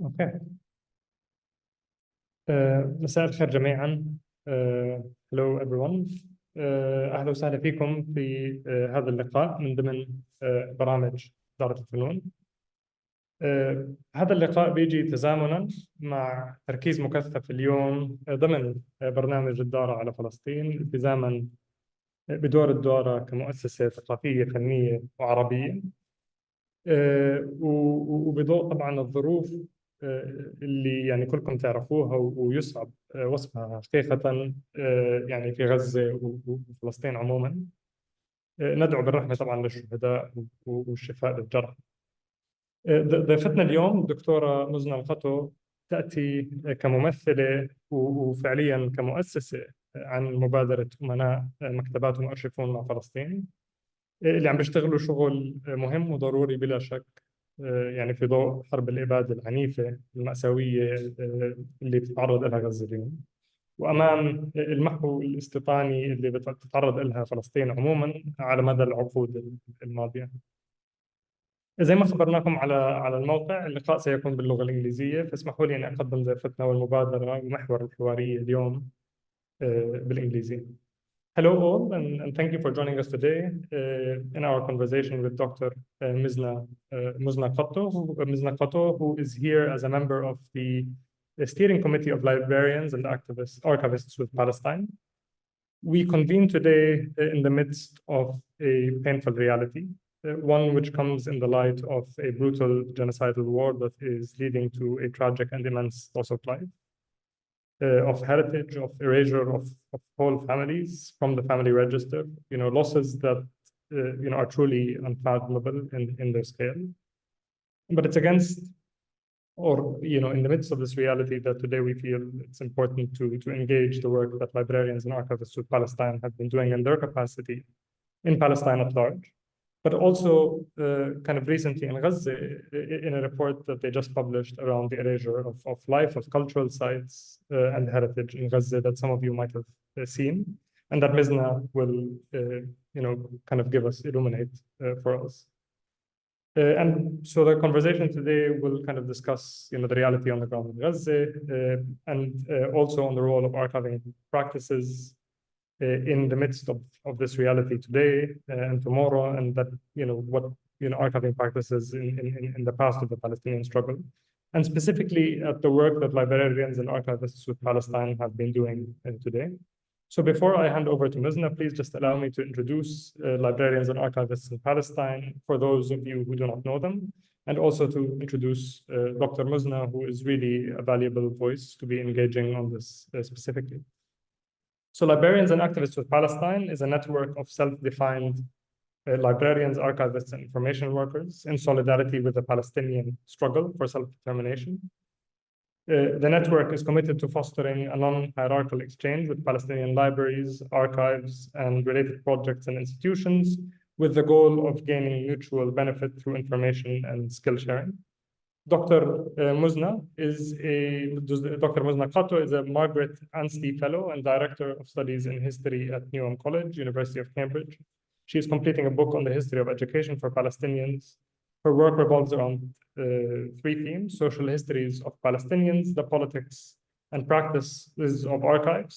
اوكي. مساء الخير جميعا. hello everyone. اهلا وسهلا فيكم في هذا اللقاء من ضمن برامج إدارة الفنون. هذا اللقاء بيجي تزامنا مع تركيز مكثف اليوم ضمن برنامج الدارة على فلسطين، التزاما بدور الدارة كمؤسسة ثقافية فنية وعربية، وبضوء طبعا الظروف اللي يعني كلكم تعرفوها ويصعب وصفها حقيقة يعني في غزة وفلسطين عموما. ندعو بالرحمة طبعا للشهداء والشفاء للجرحى. ضيفتنا اليوم الدكتورة مزنة القطو تأتي كممثلة وفعليا كمؤسسة عن مبادرة أمناء مكتبات ومؤرشفون مع فلسطين، اللي عم بيشتغلوا شغل مهم وضروري بلا شك، يعني في ضوء حرب الإبادة العنيفة المأساوية اللي بتتعرض لها غزة اليوم، وأمام المحو الاستيطاني اللي بتتعرض لها فلسطين عموما على مدى العقود الماضية. زي ما خبرناكم على الموقع، اللقاء سيكون باللغة الإنجليزية، فاسمحوا لي أن أقدم ضيفتنا والمبادرة ومحور الحوارية اليوم بالإنجليزية. Hello all, and thank you for joining us today in our conversation with Dr. Muzna Qatto, who is here as a member of the steering committee of librarians and archivists with Palestine. We convene today in the midst of a painful reality, one which comes in the light of a brutal genocidal war that is leading to a tragic and immense loss of life, of heritage, of erasure of whole families from the family register, losses that are truly unfathomable in their scale. But it's against, or in the midst of this reality, that today we feel it's important to engage the work that librarians and archivists with Palestine have been doing in their capacity in Palestine at large, but also kind of recently in Gaza, in a report that they just published around the erasure of life, of cultural sites and heritage in Gaza that some of you might have seen, and that Mizna will, kind of illuminate for us. And so the conversation today will kind of discuss, the reality on the ground in Gaza, and also on the role of archiving practices in the midst of this reality today and tomorrow, and that what archiving practices in the past of the Palestinian struggle, and specifically at the work that librarians and archivists with Palestine have been doing today. So before I hand over to Mizna, please just allow me to introduce librarians and archivists in Palestine for those of you who do not know them, and also to introduce Dr. Mizna, who is really a valuable voice to be engaging on this specifically. So Librarians and Activists with Palestine is a network of self-defined librarians, archivists, and information workers in solidarity with the Palestinian struggle for self-determination. The network is committed to fostering a non-hierarchical exchange with Palestinian libraries, archives, and related projects and institutions, with the goal of gaining mutual benefit through information and skill sharing. Dr. Muzna Qatto is a Margaret Anstey Fellow and Director of Studies in History at Newham College, University of Cambridge. She is completing a book on the history of education for Palestinians. Her work revolves around three themes: social histories of Palestinians, the politics and practices of archives,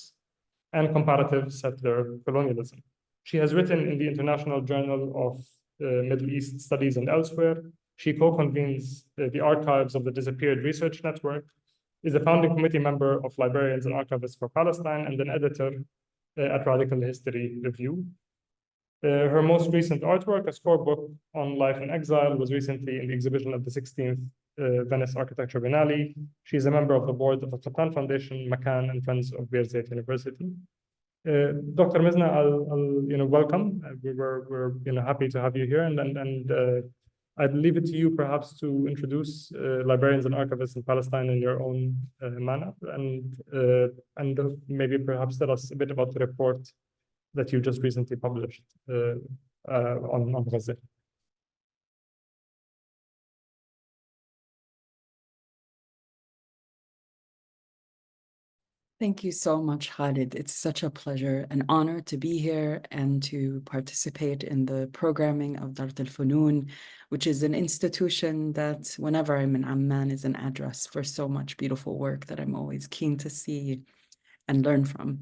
and comparative settler colonialism. She has written in the International Journal of Middle East Studies and elsewhere. She co-convenes the archives of the Disappeared Research Network, is a founding committee member of Librarians and Archivists for Palestine, and an editor at Radical History Review. Her most recent artwork, a scorebook on life in exile, was recently in the exhibition of the 16th Venice Architecture Biennale. She is a member of the board of the Qattan Foundation, Makan, and Friends of Birzeit University. Dr. Mizna, I'll welcome. We're happy to have you here, and I'd leave it to you perhaps to introduce librarians and archivists in Palestine in your own manner, and maybe perhaps tell us a bit about the report that you just recently published on Gaza. Thank you so much, Khalid. It's such a pleasure, an honor to be here and to participate in the programming of Dar al-Funun, which is an institution that, whenever I'm in Amman, is an address for so much beautiful work that I'm always keen to see and learn from.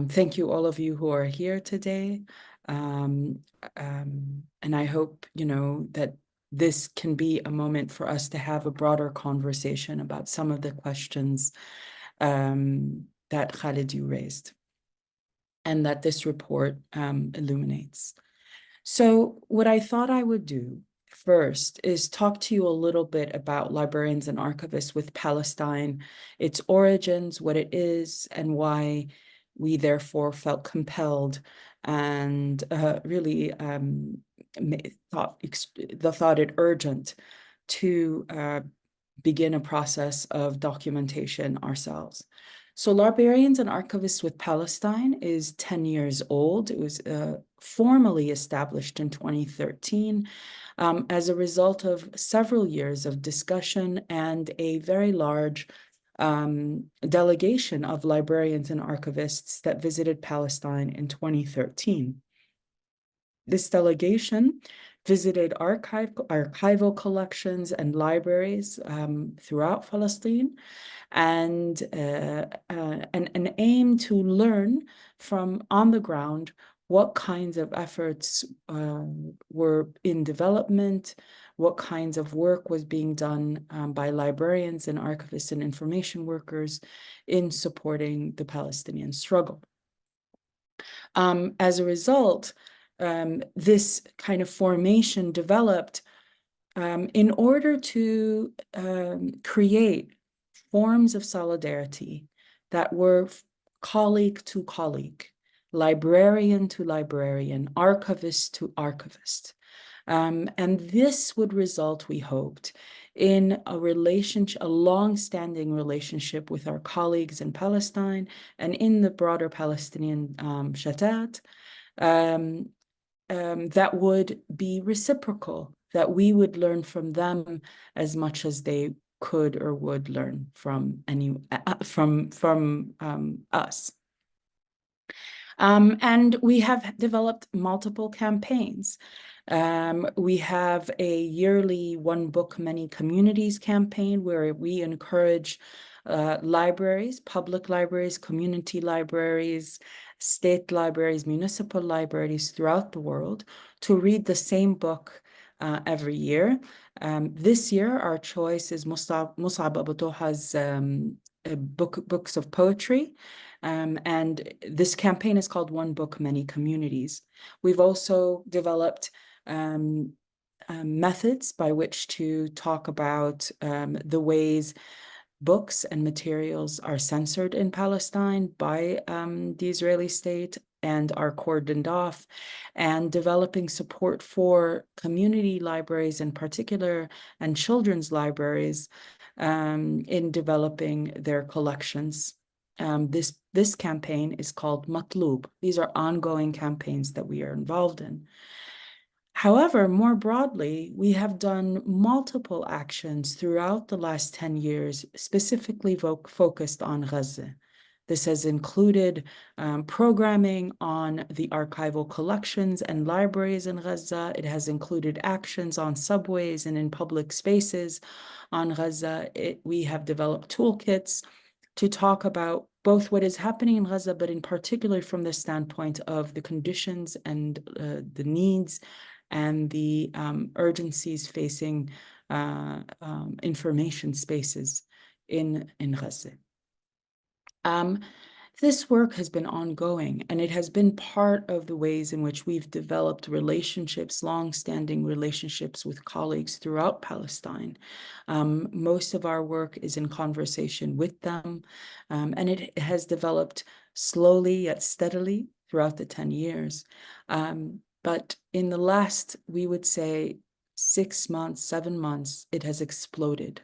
Thank you, all of you who are here today. And I hope, that this can be a moment for us to have a broader conversation about some of the questions that Khalid, you raised, and that this report illuminates. So what I thought I would do first is talk to you a little bit about librarians and archivists with Palestine, its origins, what it is, and why we therefore felt compelled and really thought it urgent to begin a process of documentation ourselves. So Librarians and Archivists with Palestine is 10 years old. It was formally established in 2013 as a result of several years of discussion and a very large delegation of librarians and archivists that visited Palestine in 2013. This delegation visited archival collections and libraries throughout Palestine, and an aim to learn from on the ground what kinds of efforts were in development, what kinds of work was being done by librarians and archivists and information workers in supporting the Palestinian struggle. As a result, this kind of formation developed in order to create forms of solidarity that were colleague to colleague, librarian to librarian, archivist to archivist. And this would result, we hoped, in a relationship, a long-standing relationship with our colleagues in Palestine and in the broader Palestinian shatat, that would be reciprocal, that we would learn from them as much as they could or would learn from us. And we have developed multiple campaigns. We have a yearly One Book, Many Communities campaign where we encourage libraries, public libraries, community libraries, state libraries, municipal libraries throughout the world to read the same book every year. This year, our choice is Mus'ab Abu Toha's books of poetry. And this campaign is called One Book, Many Communities. We've also developed methods by which to talk about the ways books and materials are censored in Palestine by the Israeli state and are cordoned off, and developing support for community libraries in particular and children's libraries in developing their collections. This campaign is called Matloob. These are ongoing campaigns that we are involved in. However, more broadly, we have done multiple actions throughout the last 10 years, specifically focused on Gaza. This has included programming on the archival collections and libraries in Gaza. It has included actions on subways and in public spaces on Gaza. We have developed toolkits to talk about both what is happening in Gaza, but in particular from the standpoint of the conditions and the needs and the urgencies facing information spaces in Gaza. This work has been ongoing, and it has been part of the ways in which we've developed relationships, long-standing relationships with colleagues throughout Palestine. Most of our work is in conversation with them, and it has developed slowly yet steadily throughout the 10 years. But in the last, we would say, 6 months, 7 months, it has exploded.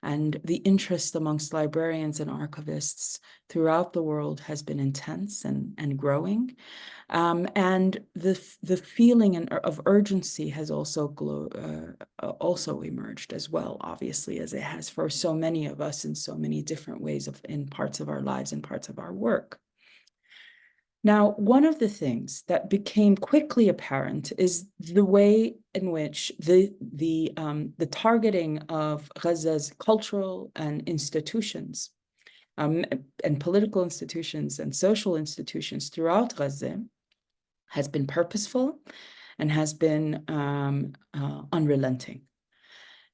And the interest amongst librarians and archivists throughout the world has been intense and growing. And the feeling of urgency has also emerged as well, obviously, as it has for so many of us in so many different ways in parts of our lives and parts of our work. Now, one of the things that became quickly apparent is the way in which the targeting of Gaza's cultural and institutions and political institutions and social institutions throughout Gaza has been purposeful and has been unrelenting.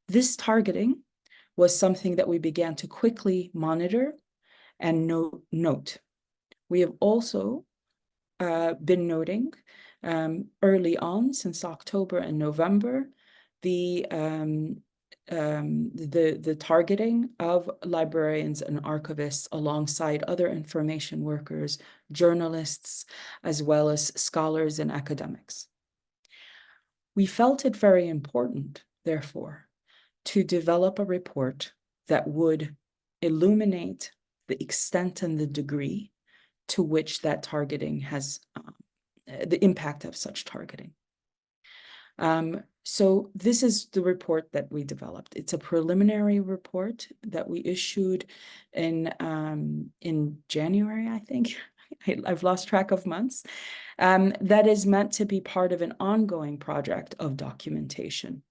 This targeting was something that we began to quickly monitor and note. We have also been noting early on, since October and November, the targeting of librarians and archivists alongside other information workers, journalists, as well as scholars and academics. We felt it very important, therefore, to develop a report that would illuminate the extent and the degree to which that targeting has, the impact of such targeting. So this is the report that we developed. It's a preliminary report that we issued in January, I think. I've lost track of months. That is meant to be part of an ongoing project of documentation.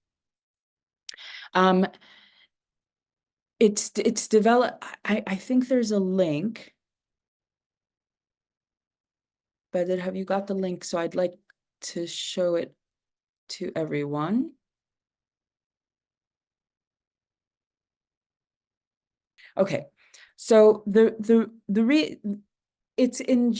It's developed, I think there's a link. But have you got the link? So I'd like to show it to everyone. Okay, so it's in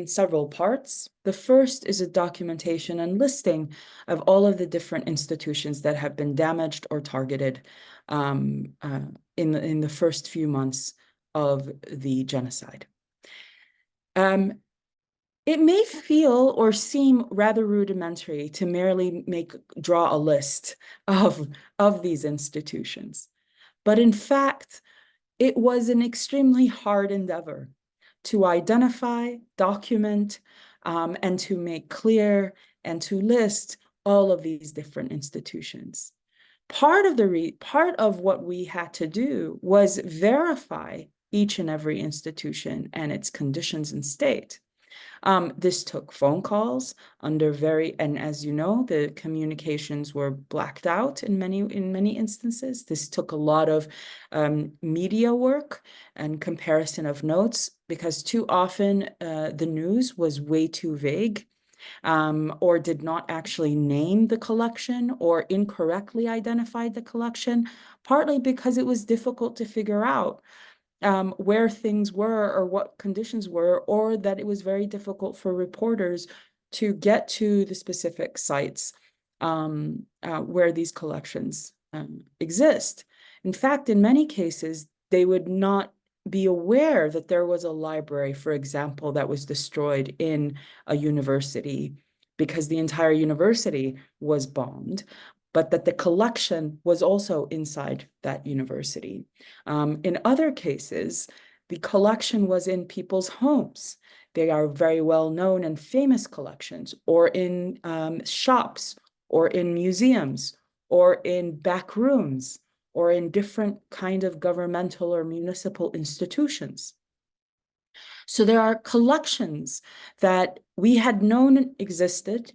several parts. The first is a documentation and listing of all of the different institutions that have been damaged or targeted in the first few months of the genocide. It may feel or seem rather rudimentary to merely draw a list of these institutions. But in fact, it was an extremely hard endeavor to identify, document, and to make clear and to list all of these different institutions. Part of what we had to do was verify each and every institution and its conditions and state. This took phone calls and as you know, the communications were blacked out in many instances. This took a lot of media work and comparison of notes, because too often the news was way too vague, or did not actually name the collection or incorrectly identified the collection, partly because it was difficult to figure out where things were or what conditions were, or that it was very difficult for reporters to get to the specific sites where these collections exist. In fact, in many cases, they would not be aware that there was a library, for example, that was destroyed in a university because the entire university was bombed, but that the collection was also inside that university. In other cases, the collection was in people's homes. They are very well known and famous collections, or in shops, or in museums, or in back rooms, or in different kind of governmental or municipal institutions. So there are collections that we had known existed,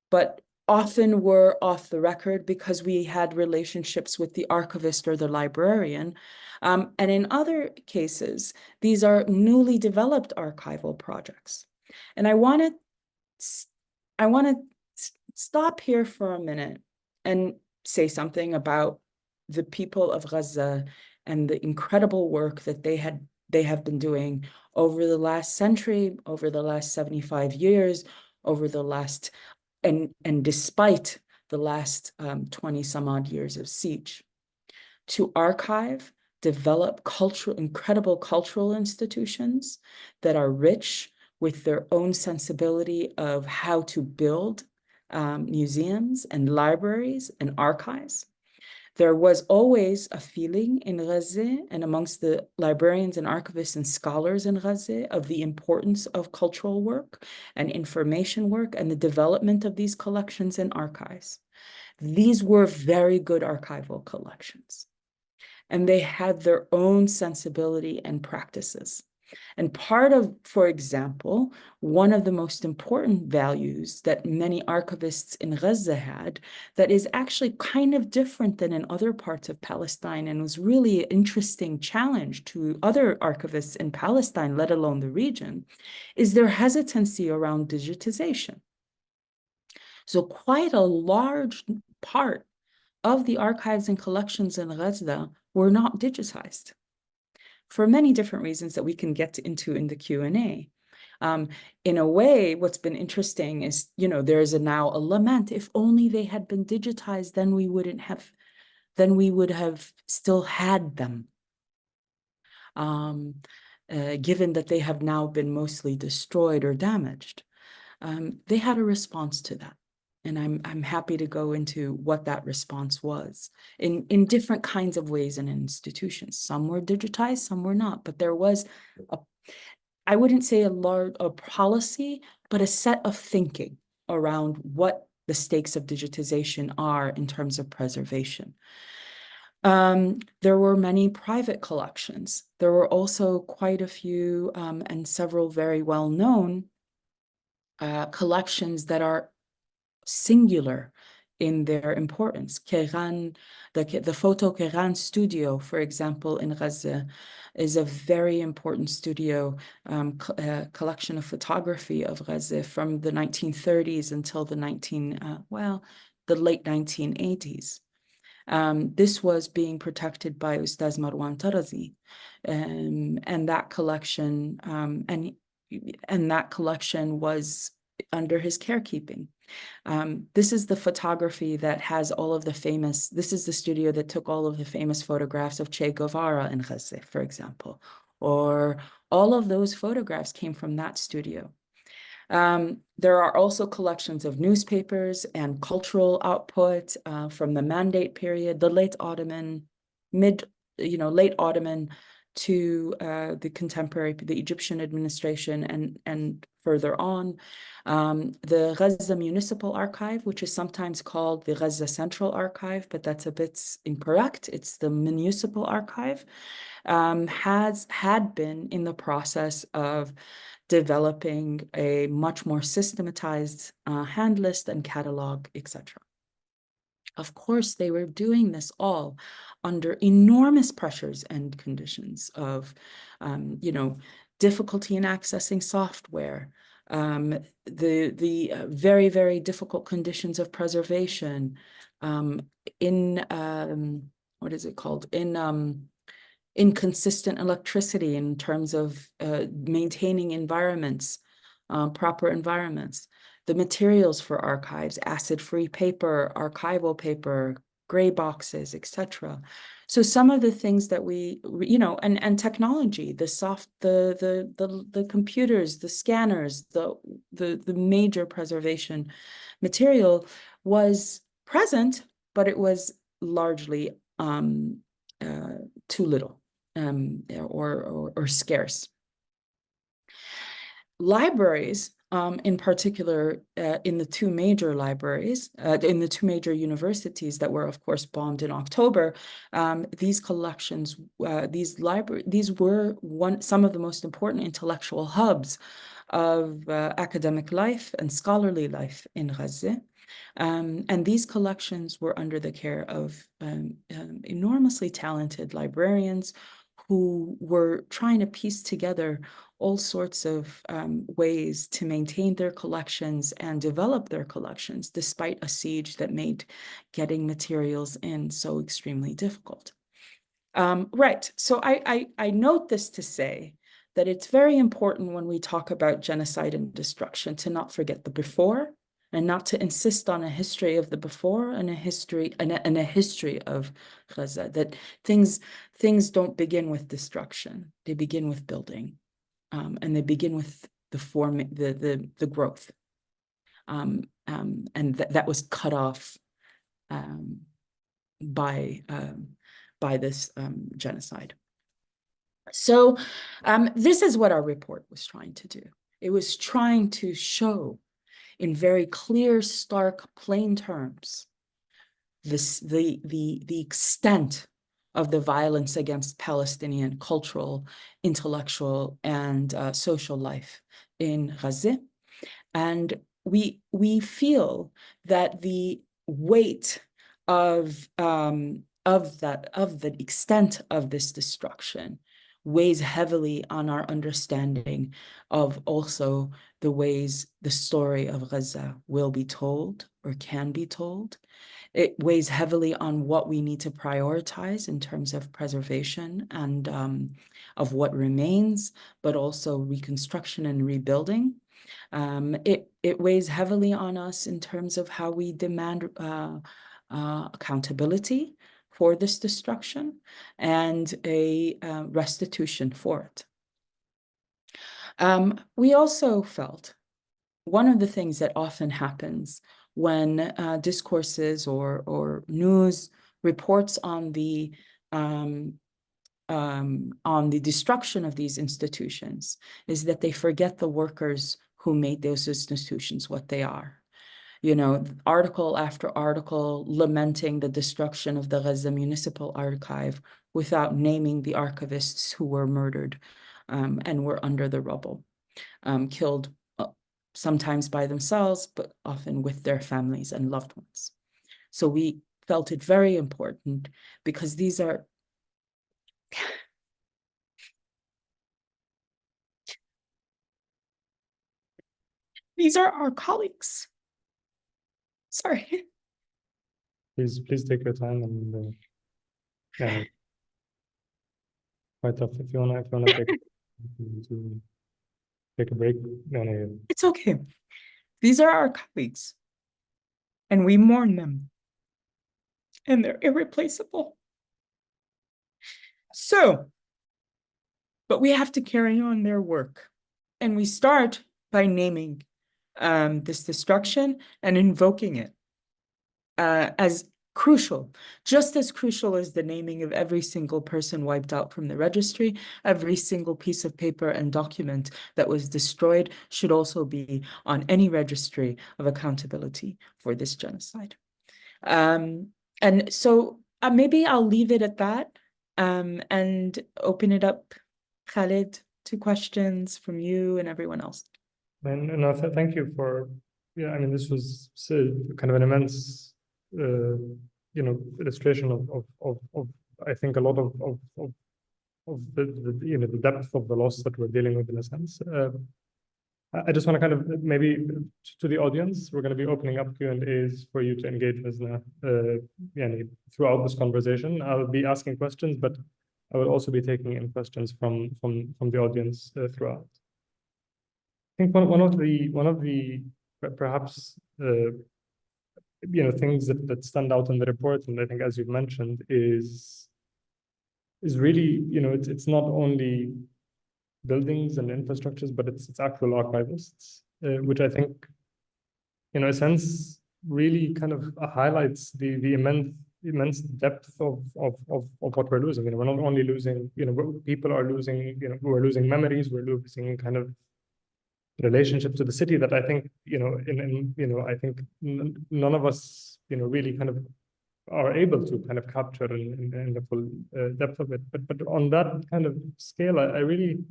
but often were off the record because we had relationships with the archivist or the librarian. And in other cases, these are newly developed archival projects. And I want to stop here for a minute and say something about the people of Gaza and the incredible work that they have been doing over the last century, over the last 75 years, over the last and despite the last 20 some odd years of siege, to archive, develop incredible cultural institutions that are rich with their own sensibility of how to build museums and libraries and archives, There was always a feeling in Gaza and amongst the librarians and archivists and scholars in Gaza of the importance of cultural work and information work and the development of these collections and archives. These were very good archival collections, and they had their own sensibility and practices. And part of, for example, one of the most important values that many archivists in Gaza had that is actually kind of different than in other parts of Palestine and was really an interesting challenge to other archivists in Palestine, let alone the region, is their hesitancy around digitization. So quite a large part of the archives and collections in Gaza were not digitized, for many different reasons that we can get into in the Q&A. In a way, what's been interesting is, there's now a lament. If only they had been digitized, then we would have still had them. Given that they have now been mostly destroyed or damaged. They had a response to that. And I'm happy to go into what that response was in different kinds of ways and institutions. Some were digitized, some were not, but there was I wouldn't say a policy, but a set of thinking around what the stakes of digitization are in terms of preservation. There were many private collections. There were also quite a few and several very well-known collections that are singular in their importance. Keran, the Photo Keran studio, for example, in Gaza, is a very important studio collection of photography of Gaza from the 1930s until the late 1980s. This was being protected by Ustaz Marwan Tarazi, and that collection was under his carekeeping. This is the photography that has all of the famous, this is the studio that took all of the famous photographs of Che Guevara in Gaza, for example, or all of those photographs came from that studio. There are also collections of newspapers and cultural output from the Mandate period, the late Ottoman to the Egyptian administration and further on. The Gaza Municipal Archive, which is sometimes called the Gaza Central Archive, but that's a bit incorrect. It's the Municipal Archive, had been in the process of developing a much more systematized hand list and catalog, etc. Of course, they were doing this all under enormous pressures and conditions of, difficulty in accessing software, the very, very difficult conditions of preservation, inconsistent electricity in terms of maintaining environments, proper environments. The materials for archives, acid-free paper, archival paper, gray boxes, etc. So some of the things that we, and technology, the computers, the scanners, the major preservation material was present, but it was largely too little or scarce. Libraries, in particular, in the two major libraries, in the two major universities that were, of course, bombed in October, these collections, these were some of the most important intellectual hubs of academic life and scholarly life in Gaza. And these collections were under the care of enormously talented librarians who were trying to piece together all sorts of ways to maintain their collections and develop their collections, despite a siege that made getting materials in so extremely difficult. Right, so I note this to say that it's very important when we talk about genocide and destruction to not forget the before, and not to insist on a history of the before and a history of Gaza, that things don't begin with destruction, they begin with building. And they begin with the growth, and that was cut off by this genocide. So this is what our report was trying to do. It was trying to show in very clear, stark, plain terms the extent of the violence against Palestinian cultural, intellectual, and social life in Gaza. And we feel that the weight of the extent of this destruction weighs heavily on our understanding of also the ways the story of Gaza will be told or can be told. It weighs heavily on what we need to prioritize in terms of preservation and of what remains, but also reconstruction and rebuilding. It weighs heavily on us in terms of how we demand accountability for this destruction and a restitution for it. We also felt one of the things that often happens when discourses or news reports on the destruction of these institutions is that they forget the workers who made those institutions what they are. You know, article after article lamenting the destruction of the Gaza Municipal Archive without naming the archivists who were murdered and were under the rubble, killed sometimes by themselves, but often with their families and loved ones. So we felt it very important because these are our colleagues. Sorry. Please take your time and yeah, quite tough. If you wanna take a break. It's okay. These are our colleagues, and we mourn them, and they're irreplaceable. So, but we have to carry on their work, and we start by naming this destruction and invoking it as crucial, just as crucial as the naming of every single person wiped out from the registry. Every single piece of paper and document that was destroyed should also be on any registry of accountability for this genocide. And so maybe I'll leave it at that and open it up, Khalid, to questions from you and everyone else. No, thank you for, I mean, this was kind of an immense illustration of I think a lot of the depth of the loss that we're dealing with in a sense. I just want to kind of maybe to the audience, we're going to be opening up Q&As for you to engage Mizna throughout this conversation. I'll be asking questions, but I will also be taking in questions from the audience throughout. I think one of the perhaps things that stand out in the report, and I think as you've mentioned, is really, it's not only buildings and infrastructures, but it's actual archivists, which I think, in a sense, really kind of highlights the immense depth of what we're losing. We're not only losing, people are losing, we're losing memories, we're losing kind of relationship to the city that I think, I think none of us, really kind of are able to kind of capture in the full depth of it. But on that kind of scale, I really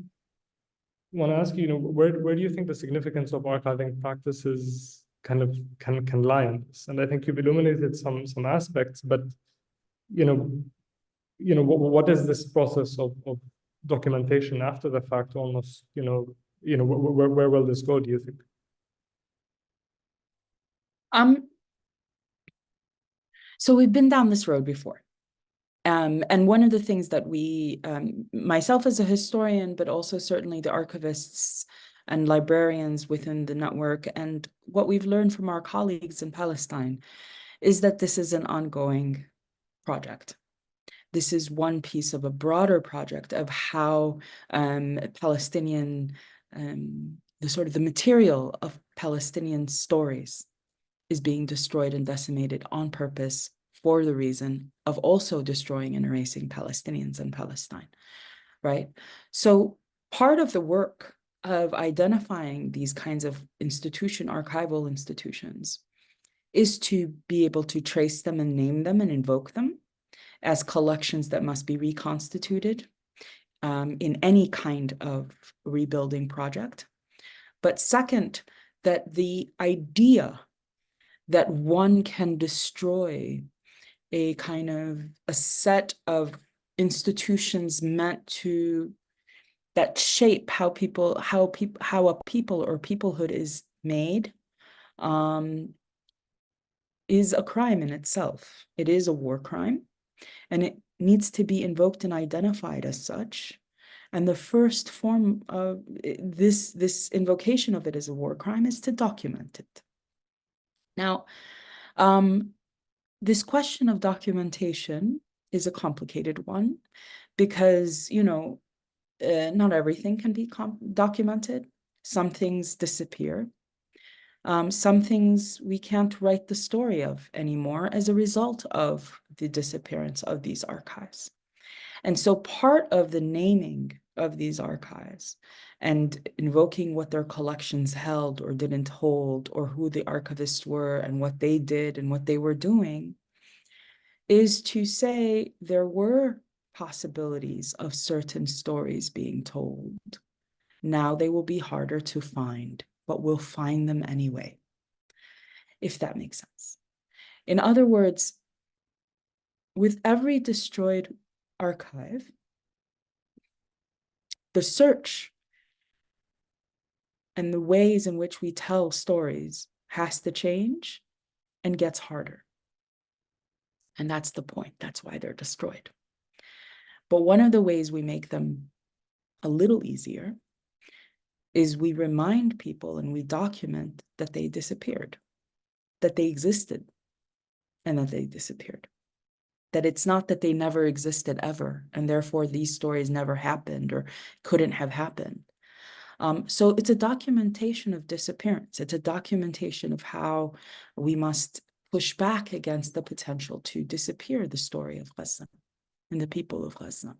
want to ask you, where do you think the significance of archiving practices kind of can lie in this? And I think you've illuminated some aspects, but what is this process of documentation after the fact almost, where will this go, do you think? So we've been down this road before. And one of the things that we, myself as a historian, but also certainly the archivists and librarians within the network, and what we've learned from our colleagues in Palestine, is that this is an ongoing project. This is one piece of a broader project of how Palestinian, the material of Palestinian stories is being destroyed and decimated on purpose for the reason of also destroying and erasing Palestinians and Palestine, right? So part of the work of identifying these kinds of archival institutions, is to be able to trace them and name them and invoke them as collections that must be reconstituted in any kind of rebuilding project. But second, that the idea that one can destroy a kind of a set of institutions meant to that shape how a people or peoplehood is made is a crime in itself. It is a war crime, and it needs to be invoked and identified as such. And the first form of this invocation of it as a war crime is to document it. Now, this question of documentation is a complicated one because, you know, not everything can be documented. Some things disappear. Some things we can't write the story of anymore as a result of the disappearance of these archives. And so part of the naming of these archives and invoking what their collections held or didn't hold, or who the archivists were and what they did and what they were doing, is to say there were possibilities of certain stories being told. Now they will be harder to find, but we'll find them anyway, if that makes sense. In other words, with every destroyed archive, the search and the ways in which we tell stories has to change and gets harder. And that's the point. That's why they're destroyed. But one of the ways we make them a little easier is we remind people and we document that they disappeared, that they existed, and that they disappeared. That it's not that they never existed ever, and therefore these stories never happened or couldn't have happened. So it's a documentation of disappearance. It's a documentation of how we must push back against the potential to disappear the story of Gaza and the people of Gaza.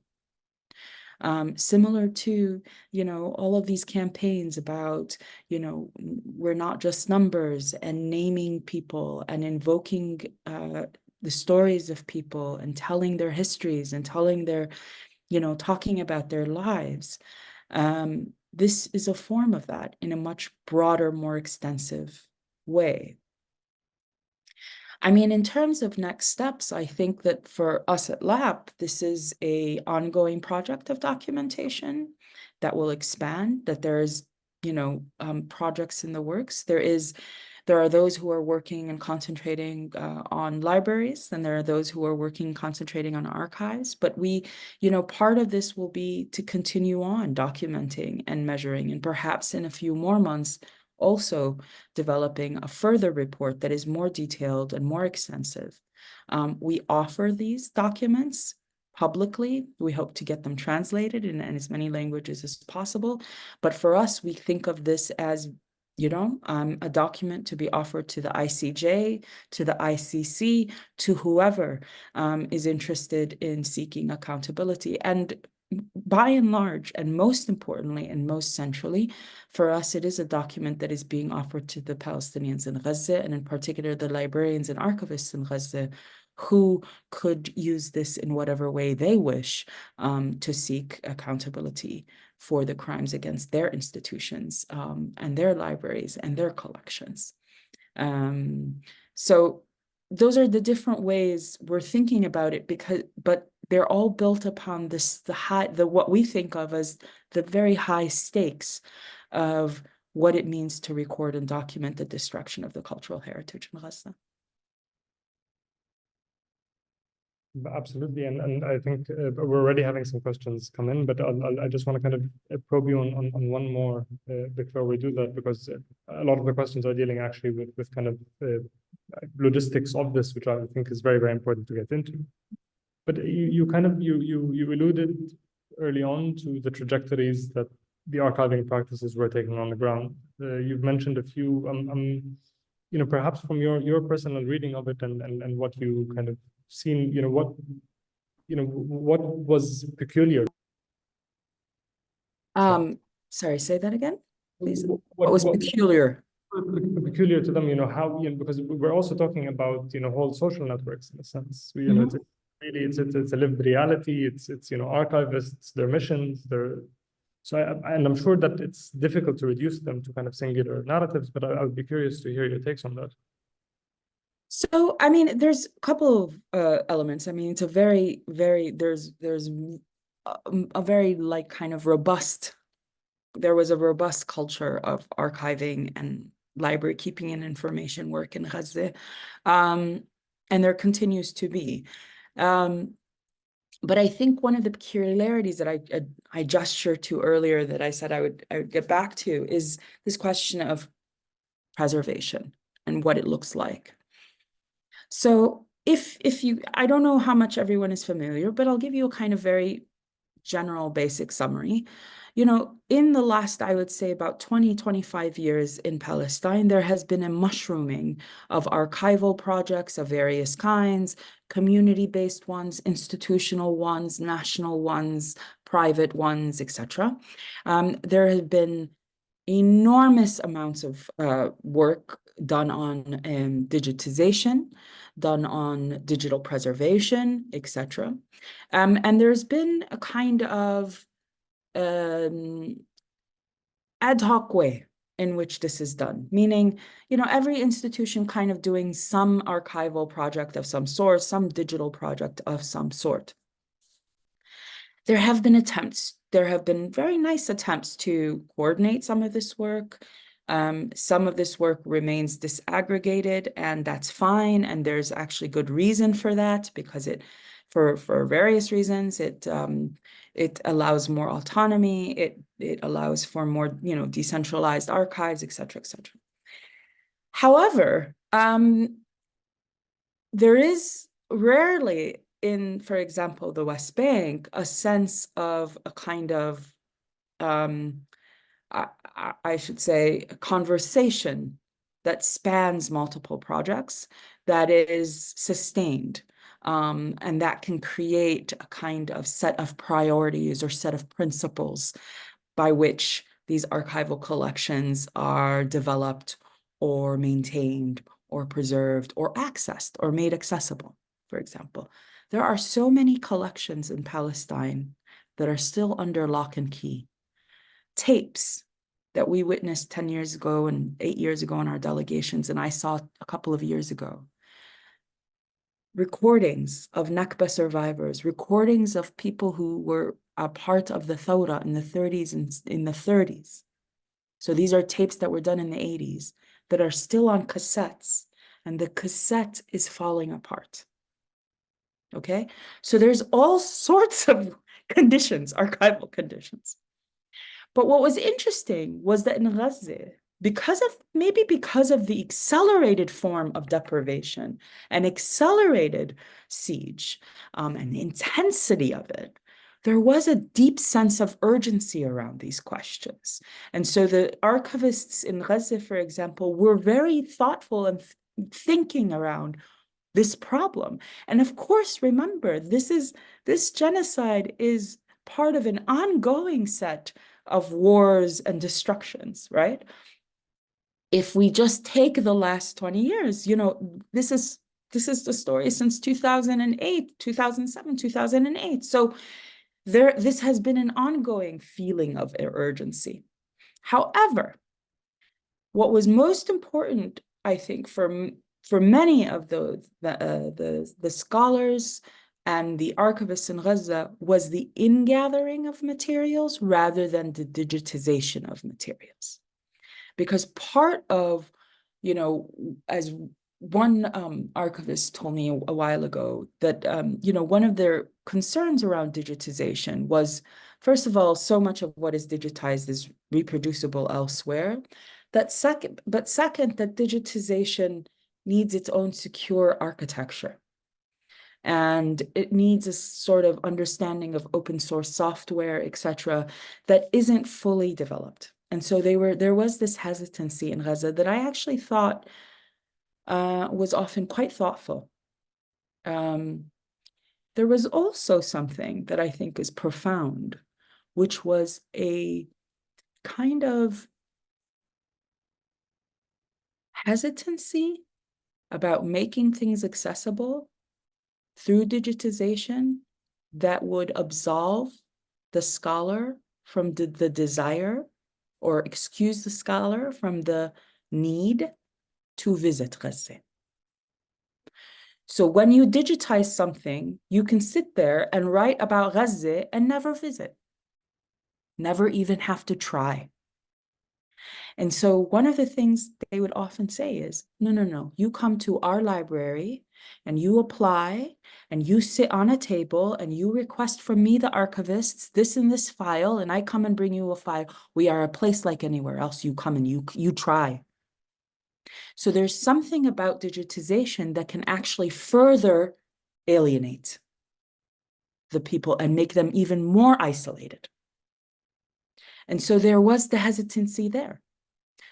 Similar to, you know, all of these campaigns about, you know, we're not just numbers, and naming people and invoking the stories of people and telling their histories and telling their, you know, talking about their lives. This is a form of that in a much broader, more extensive way. I mean, in terms of next steps, I think that for us at LAP, this is an ongoing project of documentation that will expand, that there's, you know, projects in the works. There are those who are working and concentrating on libraries, and there are those who are working, concentrating on archives. But we, you know, part of this will be to continue on documenting and measuring, and perhaps in a few more months, also developing a further report that is more detailed and more extensive. We offer these documents publicly. We hope to get them translated in as many languages as possible. But for us, we think of this as, you know, a document to be offered to the ICJ, to the ICC, to whoever is interested in seeking accountability. And by and large, and most importantly and most centrally, for us, it is a document that is being offered to the Palestinians in Gaza, and in particular the librarians and archivists in Gaza, who could use this in whatever way they wish to seek accountability for the crimes against their institutions and their libraries and their collections. So those are the different ways we're thinking about it, but they're all built upon this, what we think of as the very high stakes of what it means to record and document the destruction of the cultural heritage in Gaza. Absolutely, and I think we're already having some questions come in, but I just want to kind of probe you on one more before we do that, because a lot of the questions are dealing actually with kind of logistics of this, which I think is very, very important to get into. But you alluded early on to the trajectories that the archiving practices were taking on the ground. You've mentioned a few, you know, perhaps from your personal reading of it and what you kind of seen, what was peculiar. Sorry, say that again, please. What What was peculiar? Peculiar to them, how, because we're also talking about, whole social networks in a sense. It's a lived reality. It's archivists, their missions, and I'm sure that it's difficult to reduce them to kind of singular narratives, but I would be curious to hear your takes on that. So, I mean, there's a couple of elements. I mean, it's a very, very, there's a very like kind of robust, there was a robust culture of archiving and library keeping and information work in Gaza. And there continues to be. But I think one of the peculiarities that I gestured to earlier that I said I would get back to is this question of preservation and what it looks like. So if you, I don't know how much everyone is familiar, but I'll give you a kind of very general basic summary. In the last, I would say about 20, 25 years in Palestine, there has been a mushrooming of archival projects of various kinds, community-based ones, institutional ones, national ones, private ones, etc. There have been enormous amounts of work done on digitization, done on digital preservation, etc. And there's been a kind of ad hoc way in which this is done, meaning, every institution kind of doing some archival project of some sort, some digital project of some sort. There have been very nice attempts to coordinate some of this work. Some of this work remains disaggregated, and that's fine. And there's actually good reason for that, because for various reasons, it allows more autonomy. It allows for more, decentralized archives, et cetera, et cetera. However, there is rarely in, for example, the West Bank, a sense of a kind of, I should say, a conversation that spans multiple projects, that is sustained, and that can create a kind of set of priorities or set of principles by which these archival collections are developed or maintained or preserved or accessed or made accessible. For example, there are so many collections in Palestine that are still under lock and key. Tapes that we witnessed 10 years ago and 8 years ago in our delegations, and I saw a couple of years ago. Recordings of Nakba survivors, recordings of people who were a part of the Thawra in the 30s and in the 30s. So these are tapes that were done in the 80s that are still on cassettes, and the cassette is falling apart. Okay, so there's all sorts of conditions, archival conditions. But what was interesting was that in Gaza, because of the accelerated form of deprivation and accelerated siege, and the intensity of it, there was a deep sense of urgency around these questions. And so the archivists in Gaza, for example, were very thoughtful and thinking around this problem. And of course, remember, this genocide is part of an ongoing set of wars and destructions, right? If we just take the last 20 years, this is the story since 2008, 2007, 2008. So this has been an ongoing feeling of urgency. However, what was most important, I think, for many of the scholars and the archivists in Gaza was the ingathering of materials rather than the digitization of materials. Because part of, as one archivist told me a while ago, that, one of their concerns around digitization was, first of all, so much of what is digitized is reproducible elsewhere. But second, that digitization needs its own secure architecture. And it needs a sort of understanding of open source software, et cetera, that isn't fully developed. And so there was this hesitancy in Gaza that I actually thought was often quite thoughtful. there was also something that I think is profound, which was a kind of hesitancy about making things accessible through digitization that would absolve the scholar from the desire, or excuse the scholar from the need to visit Gaza. So when you digitize something, you can sit there and write about Gaza and never visit, never even have to try. And so one of the things they would often say is, no, you come to our library and you apply and you sit on a table and you request from me, the archivists, this and this file, and I come and bring you a file. We are a place like anywhere else. You come and you try. So there's something about digitization that can actually further alienate the people and make them even more isolated. And so there was the hesitancy there.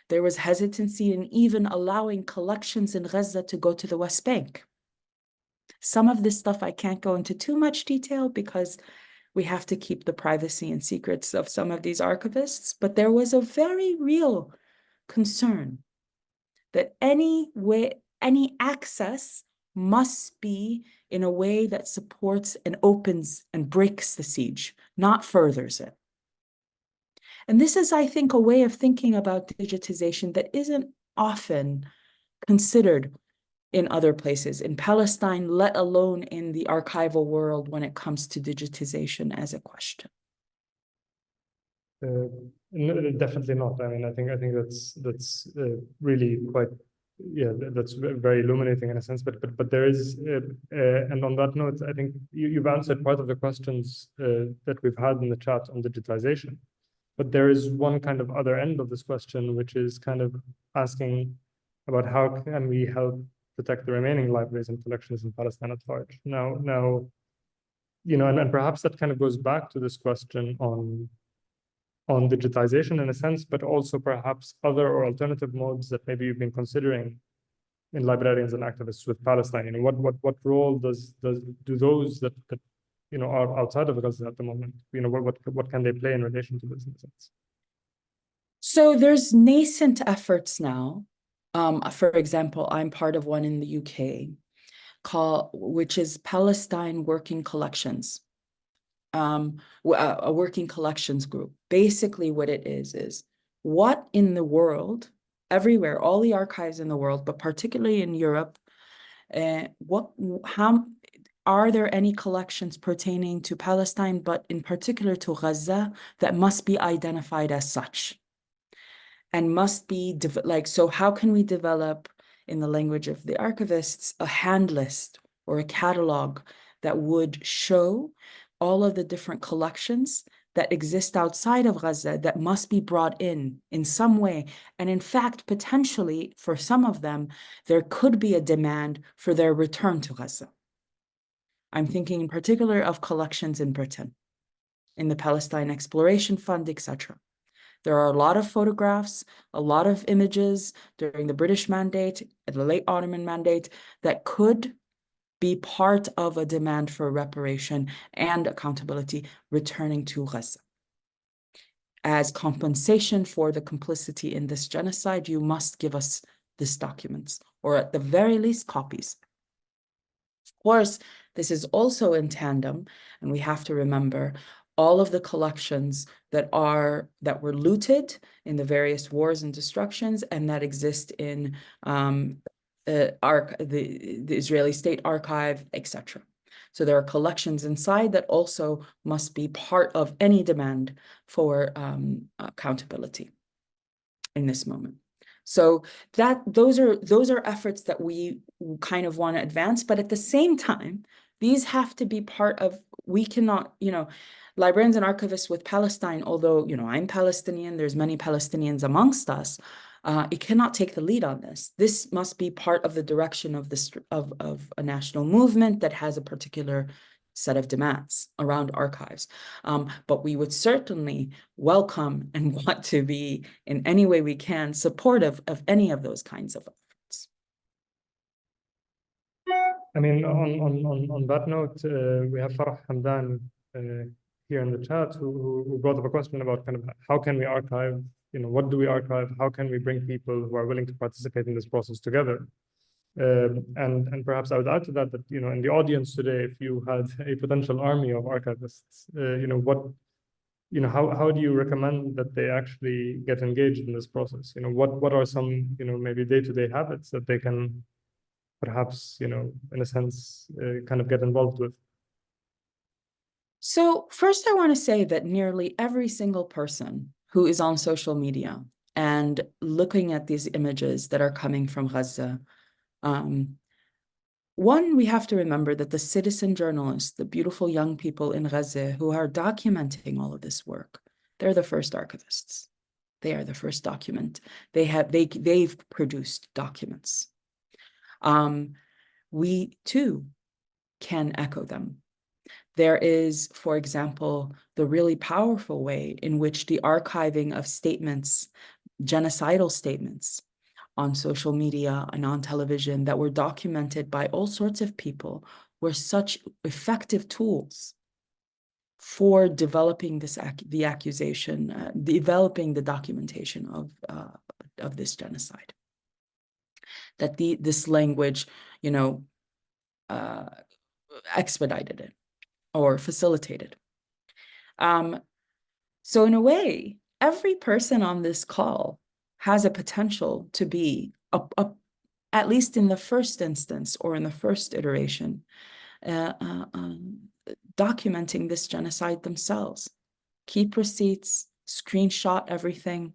There was hesitancy in even allowing collections in Gaza to go to the West Bank. Some of this stuff I can't go into too much detail because we have to keep the privacy and secrets of some of these archivists, but there was a very real concern that any access must be in a way that supports and opens and breaks the siege, not furthers it. And this is, I think, a way of thinking about digitization that isn't often considered in other places, in Palestine, let alone in the archival world when it comes to digitization as a question. No, definitely not. I mean, I think that's really quite, yeah, that's very illuminating in a sense. But there is, and on that note, I think you've answered part of the questions that we've had in the chat on digitization. But there is one kind of other end of this question, which is kind of asking about how can we help protect the remaining libraries and collections in Palestine at large. Now, you know, and perhaps that kind of goes back to this question on digitization in a sense, but also perhaps other or alternative modes that maybe you've been considering in librarians and activists with Palestine. You know, what role do those that you know are outside of Gaza at the moment, you know, what can they play in relation to this in a sense? So there's nascent efforts now. For example, I'm part of one in the UK which is Palestine Working Collections, a working collections group. Basically what it is what in the world, everywhere, all the archives in the world, but particularly in Europe, how are there any collections pertaining to Palestine, but in particular to Gaza, that must be identified as such? And must be, so how can we develop, in the language of the archivists, a hand list or a catalog that would show all of the different collections that exist outside of Gaza that must be brought in some way? And in fact, potentially, for some of them, there could be a demand for their return to Gaza. I'm thinking in particular of collections in Britain, in the Palestine Exploration Fund, etc. There are a lot of photographs, a lot of images during the British Mandate, the late Ottoman Mandate, that could be part of a demand for reparation and accountability returning to Gaza. As compensation for the complicity in this genocide, you must give us these documents, or at the very least, copies. Of course, this is also in tandem, and we have to remember all of the collections that were looted in the various wars and destructions and that exist in the Israeli State Archive, etc. So there are collections inside that also must be part of any demand for accountability in this moment. So those are efforts that we kind of want to advance, but at the same time, these have to be part of, we cannot, you know, librarians and archivists with Palestine, although, you know, I'm Palestinian, there's many Palestinians amongst us, it cannot take the lead on this. This must be part of the direction of a national movement that has a particular set of demands around archives. But we would certainly welcome and want to be, in any way we can, supportive of any of those kinds of efforts. I mean, on that note, we have Farah Hamdan here in the chat who brought up a question about kind of how can we archive, what do we archive? How can we bring people who are willing to participate in this process together? And perhaps I would add to that, in the audience today, if you had a potential army of archivists, how do you recommend that they actually get engaged in this process? What are some, maybe day-to-day habits that they can perhaps, in a sense, kind of get involved with? So first, I want to say that nearly every single person who is on social media and looking at these images that are coming from Gaza, one, we have to remember that the citizen journalists, the beautiful young people in Gaza who are documenting all of this work, they're the first archivists. They are the first document. They've produced documents. We too can echo them. There is, for example, the really powerful way in which the archiving of statements, genocidal statements, on social media and on television that were documented by all sorts of people were such effective tools for developing the accusation, developing the documentation of this genocide. That this language, expedited it or facilitated. So in a way, every person on this call has a potential to be, at least in the first instance or in the first iteration, documenting this genocide themselves. Keep receipts, screenshot everything,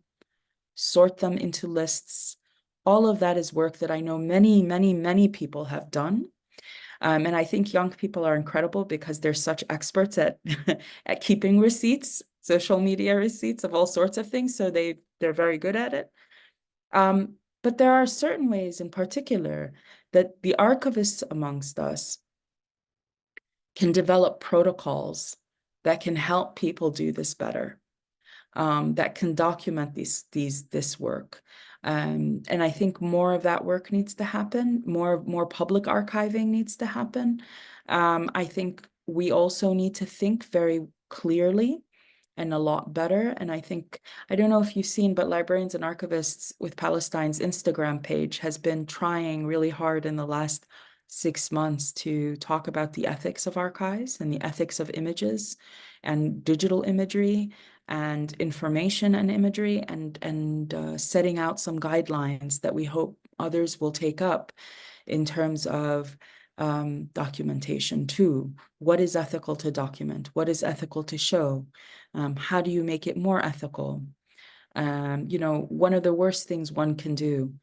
sort them into lists. All of that is work that I know many, many, many people have done. And I think young people are incredible because they're such experts at keeping receipts, social media receipts of all sorts of things. So they're very good at it. But there are certain ways in particular that the archivists amongst us can develop protocols that can help people do this better, that can document this work. And I think more of that work needs to happen, more public archiving needs to happen. I think we also need to think very clearly and a lot better. And I don't know if you've seen, but Librarians and Archivists with Palestine's Instagram page has been trying really hard in the last 6 months to talk about the ethics of archives and the ethics of images and digital imagery and information and imagery and setting out some guidelines that we hope others will take up in terms of documentation too. What is ethical to document? What is ethical to show? How do you make it more ethical? One of the worst things one can do,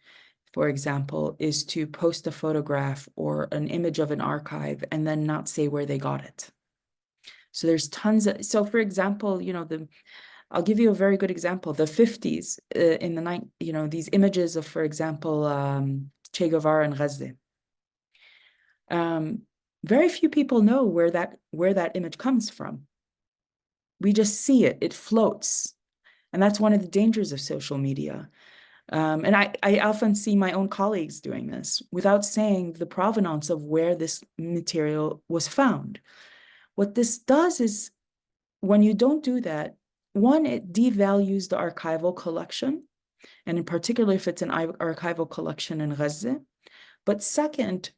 for example, is to post a photograph or an image of an archive and then not say where they got it. So there's tons of, so for example, I'll give you a very good example. The 50s in the night, these images of, for example, Che Guevara in Gaza. Very few people know where that image comes from. We just see it, it floats. And that's one of the dangers of social media. And I often see my own colleagues doing this without saying the provenance of where this material was found. What this does is, when you don't do that, one, it devalues the archival collection, and in particular if it's an archival collection in Gaza. But second,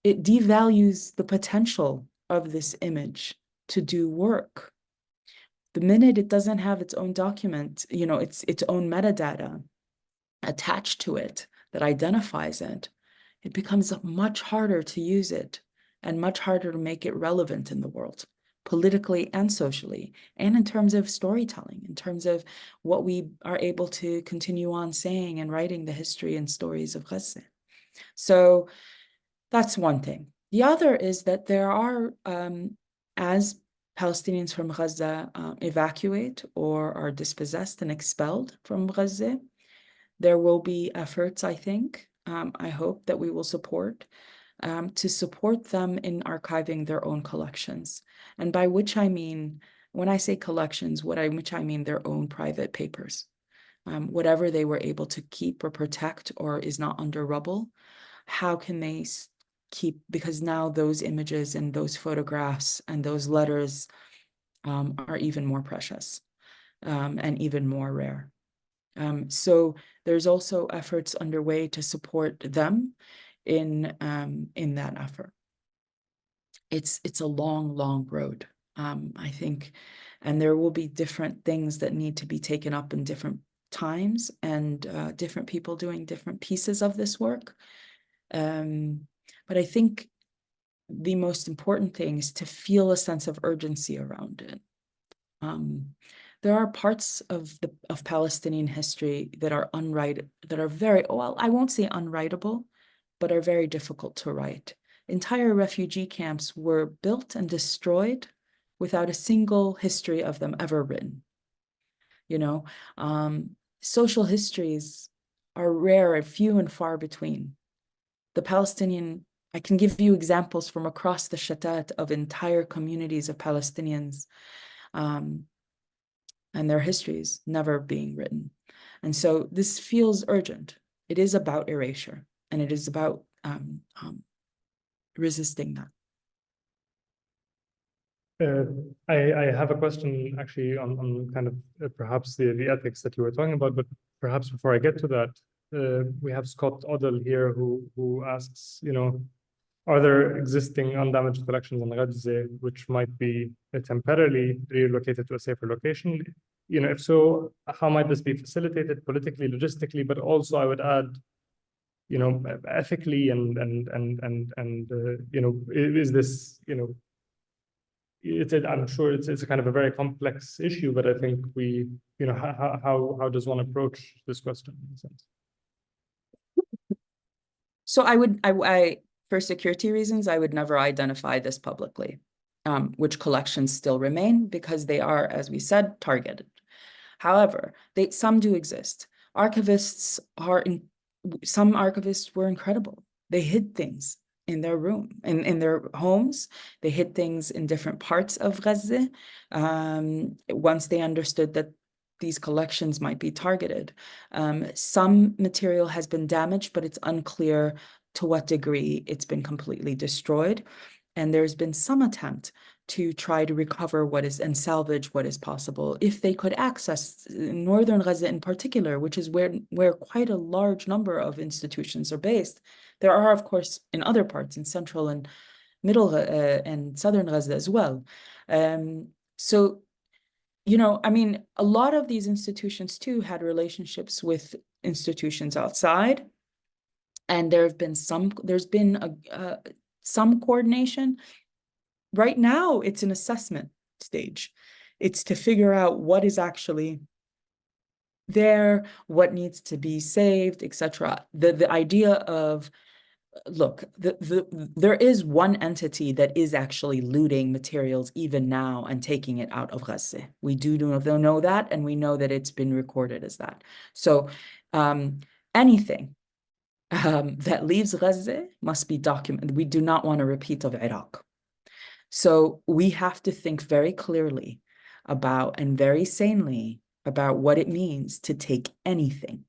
it devalues the potential of this image to do work. The minute it doesn't have its own document, its own metadata attached to it that identifies it, it becomes much harder to use it and much harder to make it relevant in the world, politically and socially, and in terms of storytelling, in terms of what we are able to continue on saying and writing the history and stories of Gaza. So that's one thing. The other is that there are, as Palestinians from Gaza evacuate or are dispossessed and expelled from Gaza, there will be efforts, I think, I hope that we will support, to support them in archiving their own collections. And by which I mean, when I say collections, which I mean their own private papers. Whatever they were able to keep or protect or is not under rubble, how can they because now those images and those photographs and those letters are even more precious and even more rare. So there's also efforts underway to support them in that effort. It's a long, long road, I think, and there will be different things that need to be taken up in different times, and different people doing different pieces of this work. But I think the most important thing is to feel a sense of urgency around it. There are parts of Palestinian history that are very, well, I won't say unwritable, but are very difficult to write. Entire refugee camps were built and destroyed without a single history of them ever written. You know, social histories are rare and few and far between. The Palestinian, I can give you examples from across the Shatat of entire communities of Palestinians and their histories never being written. And so this feels urgent. It is about erasure, and it is about resisting that. I have a question actually on kind of perhaps the ethics that you were talking about, but perhaps before I get to that, we have Scott Odell here who asks, you know, are there existing undamaged collections in Gaza which might be temporarily relocated to a safer location? You know, if so, how might this be facilitated politically, logistically, but also I would add, you know, ethically and you know, is this, you know, I'm sure it's a kind of a very complex issue, but I think we, you know, how does one approach this question in a sense? So I for security reasons, I would never identify this publicly, which collections still remain, because they are, as we said, targeted. However, some do exist. Some archivists were incredible. They hid things in their room, in their homes. They hid things in different parts of Gaza. Once they understood that these collections might be targeted. Some material has been damaged, but it's unclear to what degree it's been completely destroyed. And there's been some attempt to try to recover what is and salvage what is possible if they could access northern Gaza in particular, which is where quite a large number of institutions are based. There are, of course, in other parts, in central and middle and southern Gaza as well. So, you know, I mean, a lot of these institutions too had relationships with institutions outside, and there's been some coordination. Right now, it's an assessment stage. It's to figure out what is actually there, what needs to be saved, etc. The idea of, look, there is one entity that is actually looting materials even now and taking it out of Gaza. We do know that, and we know that it's been recorded as that. So anything that leaves Gaza must be documented. We do not want a repeat of Iraq. So we have to think very clearly about, and very sanely about, what it means to take anything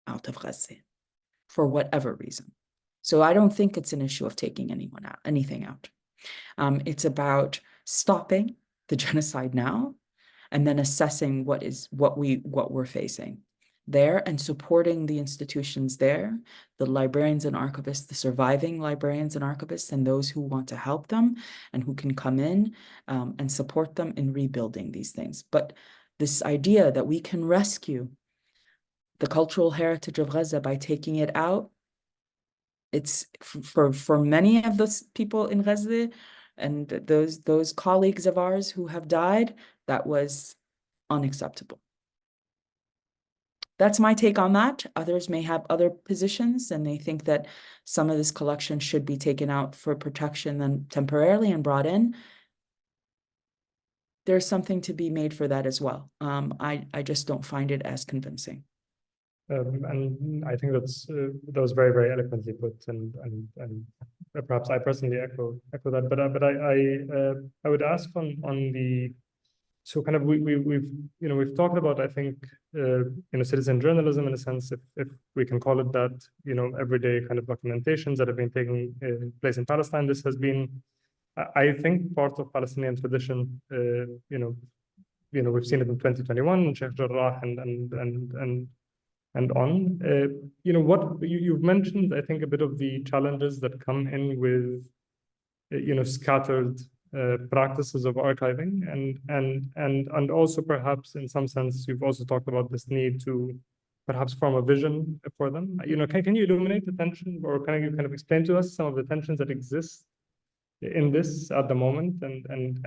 out of Gaza for whatever reason. So I don't think it's an issue of taking anything out. It's about stopping the genocide now, and then assessing what we're facing there, and supporting the institutions there, the librarians and archivists, the surviving librarians and archivists, and those who want to help them and who can come in and support them in rebuilding these things. But this idea that we can rescue the cultural heritage of Gaza by taking it out, it's for many of those people in Gaza and those colleagues of ours who have died, that was unacceptable. That's my take on that. Others may have other positions, and they think that some of this collection should be taken out for protection and temporarily and brought in. There's something to be made for that as well. I just don't find it as convincing. And I think that was very, very eloquently put, and perhaps I personally echo that. But I would ask on the So kind of we've talked about, I think, citizen journalism in a sense, if we can call it that, everyday kind of documentations that have been taking place in Palestine. This has been, I think, part of Palestinian tradition. We've seen it in 2021, Sheikh Jarrah, and on. What you've mentioned, I think, a bit of the challenges that come in with, scattered practices of archiving, and also perhaps in some sense you've also talked about this need to perhaps form a vision for them. Can you illuminate the tension, or can you kind of explain to us some of the tensions that exist in this at the moment, and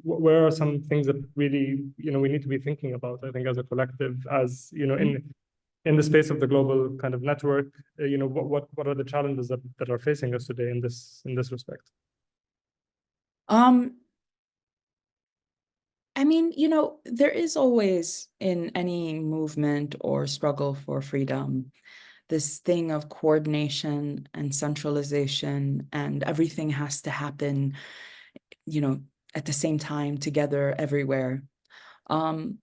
where are some things that really we need to be thinking about, I think, as a collective, as in the space of the global kind of network, what are the challenges that are facing us today in this respect? I mean, there is always in any movement or struggle for freedom this thing of coordination and centralization, and everything has to happen, at the same time, together, everywhere. And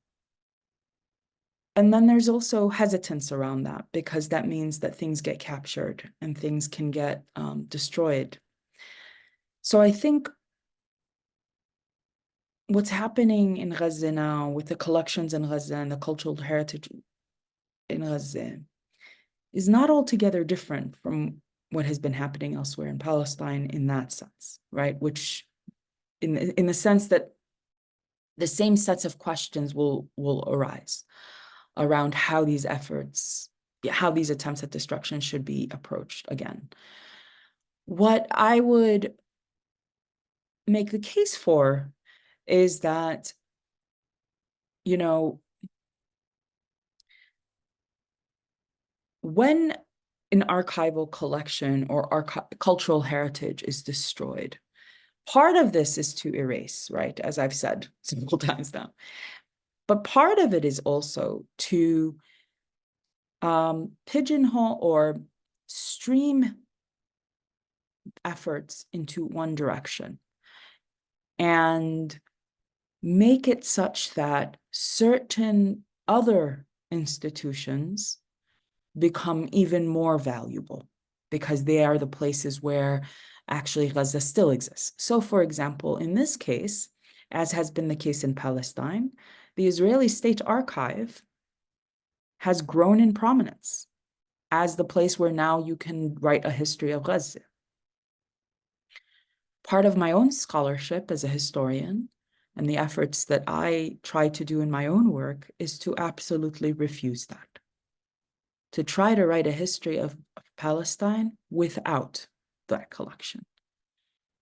then there's also hesitance around that, because that means that things get captured and things can get destroyed. So I think what's happening in Gaza now with the collections in Gaza and the cultural heritage in Gaza is not altogether different from what has been happening elsewhere in Palestine in that sense, right? Which in the sense that the same sets of questions will arise around how these attempts at destruction should be approached again. What I would make the case for is that, when an archival collection or cultural heritage is destroyed, part of this is to erase, right? As I've said several times now. But part of it is also to pigeonhole or stream efforts into one direction and make it such that certain other institutions become even more valuable because they are the places where actually Gaza still exists. So, for example, in this case, as has been the case in Palestine, the Israeli State Archive has grown in prominence as the place where now you can write a history of Gaza. Part of my own scholarship as a historian and the efforts that I try to do in my own work is to absolutely refuse that. To try to write a history of Palestine without that collection.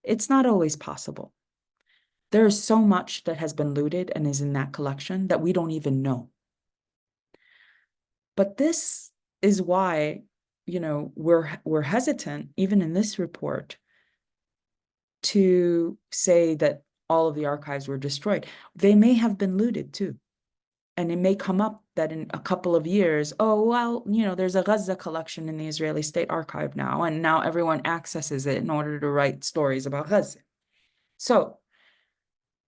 It's not always possible. There is so much that has been looted and is in that collection that we don't even know. But this is why, we're hesitant, even in this report, to say that all of the archives were destroyed. They may have been looted too. And it may come up that in a couple of years, there's a Gaza collection in the Israeli State Archive now, and now everyone accesses it in order to write stories about Gaza. So,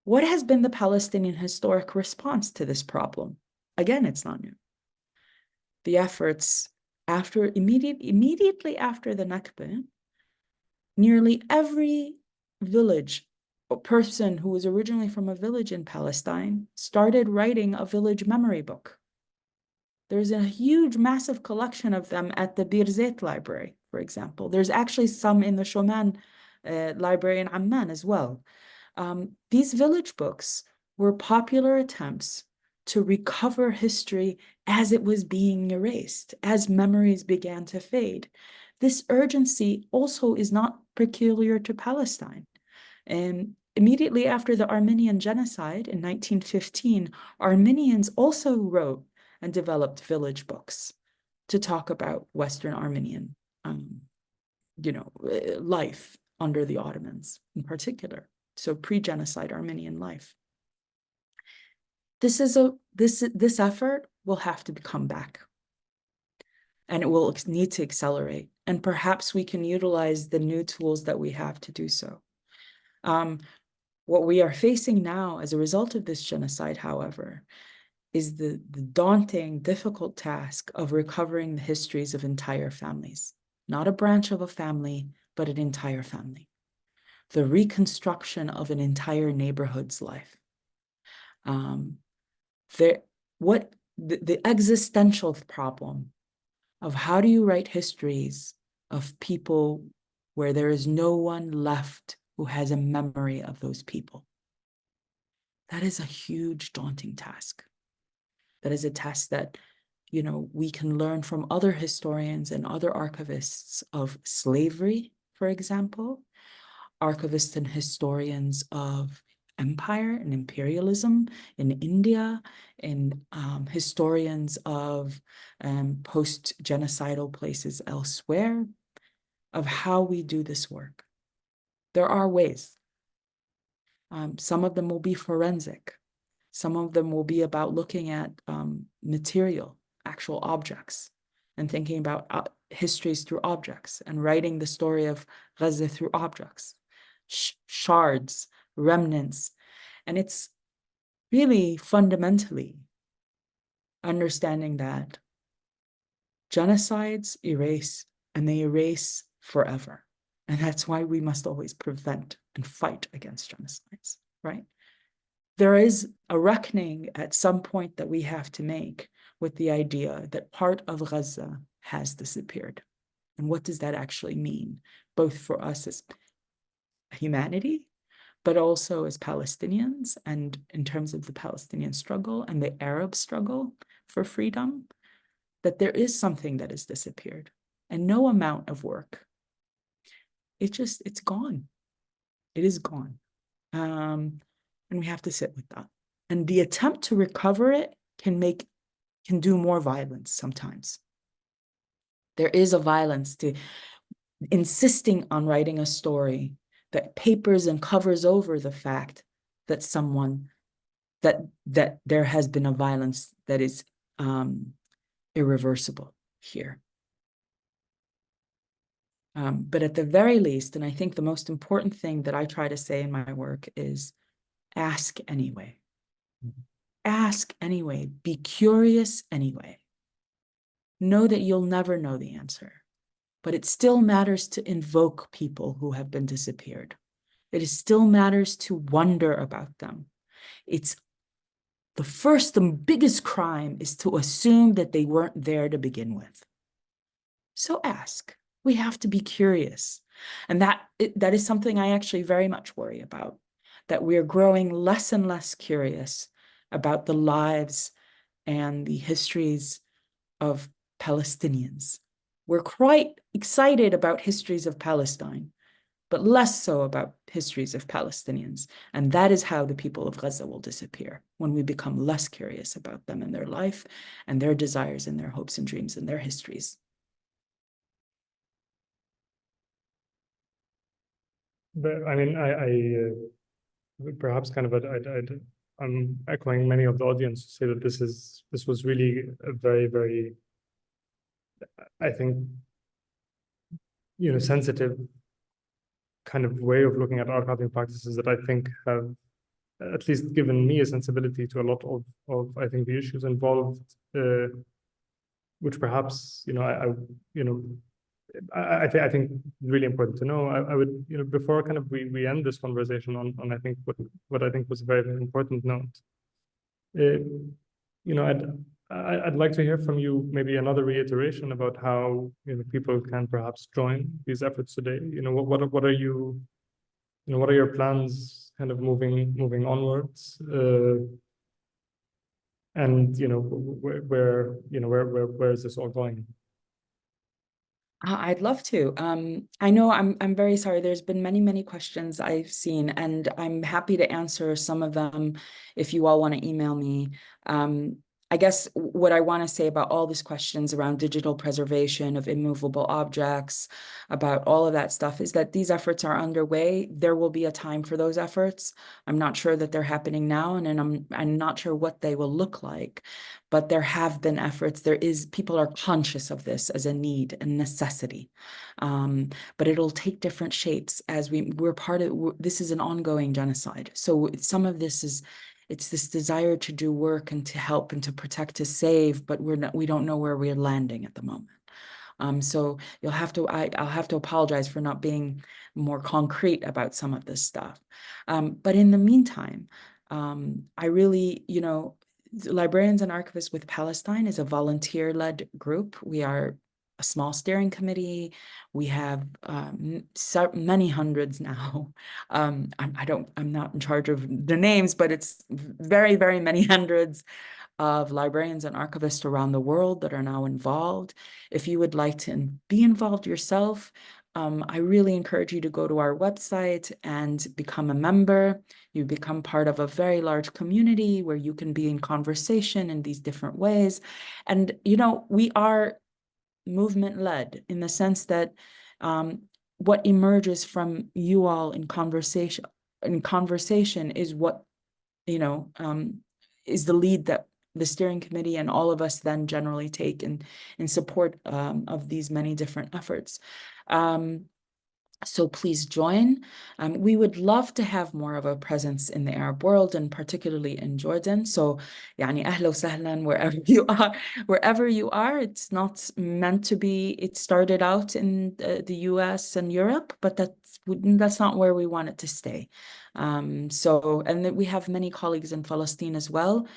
what has been the Palestinian historic response to this problem? Again, it's not new. The efforts immediately after the Nakba, nearly every village or person who was originally from a village in Palestine started writing a village memory book. There's a huge, massive collection of them at the Bir Zayt library, for example. There's actually some in the Shoman library in Amman as well. These village books were popular attempts to recover history as it was being erased, as memories began to fade. This urgency also is not peculiar to Palestine. Immediately after the Armenian genocide in 1915, Armenians also wrote and developed village books to talk about Western Armenian, life under the Ottomans in particular. So pre-genocide Armenian life. This effort will have to come back, and it will need to accelerate. And perhaps we can utilize the new tools that we have to do so. What we are facing now as a result of this genocide, however, is the daunting, difficult task of recovering the histories of entire families. Not a branch of a family, but an entire family. The reconstruction of an entire neighborhood's life. The existential problem of how do you write histories of people where there is no one left who has a memory of those people. That is a huge, daunting task. That is a task that, you know, we can learn from other historians and other archivists of slavery, for example, archivists and historians of empire and imperialism in India, and historians of post-genocidal places elsewhere, of how we do this work. There are ways. Some of them will be forensic. Some of them will be about looking at material, actual objects, and thinking about histories through objects, and writing the story of Gaza through objects, shards, remnants. And it's really fundamentally understanding that genocides erase, and they erase forever. And that's why we must always prevent and fight against genocides, right? There is a reckoning at some point that we have to make with the idea that part of Gaza has disappeared. And what does that actually mean, both for us as humanity, but also as Palestinians, and in terms of the Palestinian struggle and the Arab struggle for freedom, that there is something that has disappeared, and no amount of work. It's gone. It is gone. And we have to sit with that. And the attempt to recover it can do more violence sometimes. There is a violence to insisting on writing a story that papers and covers over the fact that that there has been a violence that is irreversible here. But at the very least, and I think the most important thing that I try to say in my work is ask anyway. Ask anyway. Be curious anyway. Know that you'll never know the answer, but it still matters to invoke people who have been disappeared. It still matters to wonder about them. It's the biggest crime is to assume that they weren't there to begin with. So ask. We have to be curious. And that is something I actually very much worry about, that we're growing less and less curious about the lives and the histories of Palestinians. We're quite excited about histories of Palestine, but less so about histories of Palestinians. And that is how the people of Gaza will disappear, when we become less curious about them and their life and their desires and their hopes and dreams and their histories. But I mean, perhaps kind of I'm echoing many of the audience to say that this was really a very, very, I think, you know, sensitive kind of way of looking at archiving practices that I think have at least given me a sensibility to a lot of I think the issues involved, which perhaps, you know, I think really important to know. I would, you know, before kind of we end this conversation on I think what I think was a very, very important note. You know, I'd like to hear from you maybe another reiteration about how, you know, people can perhaps join these efforts today. You know, what are you know, what are your plans kind of moving onwards? And you know, where is this all going? I'd love to. I know I'm very sorry. There's been many questions I've seen, and I'm happy to answer some of them if you all want to email me. I guess what I want to say about all these questions around digital preservation of immovable objects, about all of that stuff, is that these efforts are underway. There will be a time for those efforts. I'm not sure that they're happening now, and I'm not sure what they will look like, but there have been efforts. People are conscious of this as a need and necessity, but it'll take different shapes as we're part of. This is an ongoing genocide, so some of this is. It's this desire to do work and to help and to protect, to save, but we don't know where we're landing at the moment. So I'll have to apologize for not being more concrete about some of this stuff. But in the meantime, I really, Librarians and Archivists with Palestine is a volunteer-led group. We are a small steering committee. We have many hundreds now. I'm not in charge of the names, but it's very, very many hundreds of librarians and archivists around the world that are now involved. If you would like to be involved yourself, I really encourage you to go to our website and become a member. You become part of a very large community where you can be in conversation in these different ways. And, we are movement-led in the sense that what emerges from you all in conversation is what, is the lead that the steering committee and all of us then generally take in support of these many different efforts. So please join. We would love to have more of a presence in the Arab world and particularly in Jordan. So, يعني أهلا وسهلا wherever you are. It's not meant to be. It started out in the US and Europe, but that's not where we want it to stay. And then we have many colleagues in Palestine as well.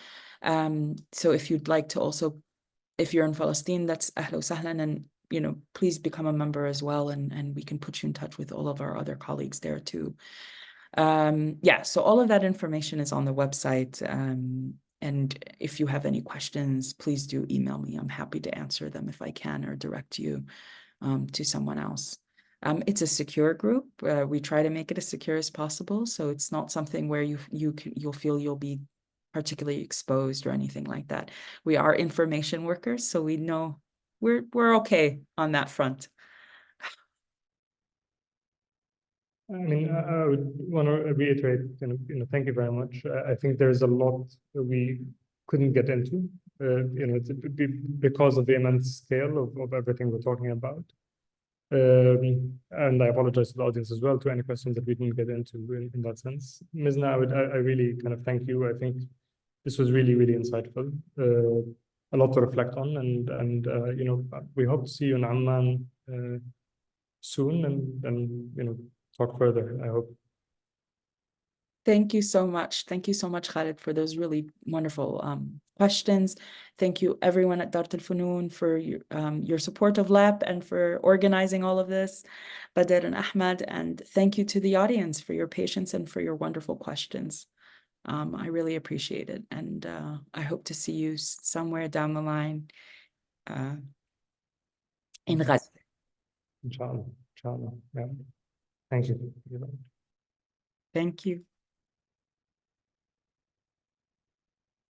So if you'd like to also, if you're in Palestine, that's أهلا وسهلا, and please become a member as well, and we can put you in touch with all of our other colleagues there too. So all of that information is on the website. And if you have any questions, please do email me. I'm happy to answer them if I can, or direct you to someone else. It's a secure group. We try to make it as secure as possible, so it's not something where you'll feel you'll be particularly exposed or anything like that. We are information workers, so we know we're okay on that front. I mean, I would want to reiterate, thank you very much. I think there's a lot that we couldn't get into, because of the immense scale of everything we're talking about. And I apologize to the audience as well to any questions that we didn't get into in that sense. Mizna, I really kind of thank you. I think this was really, really insightful. A lot to reflect on, and we hope to see you in Amman soon, and talk further, I hope. Thank you so much. Thank you so much, Khalid, for those really wonderful questions. Thank you, everyone at Dart al-Funun, for your support of LAP and for organizing all of this, Badr and Ahmed, and thank you to the audience for your patience and for your wonderful questions. I really appreciate it, and I hope to see you somewhere down the line in Gaza. Inshallah, inshallah. Yeah. Thank you. Thank you.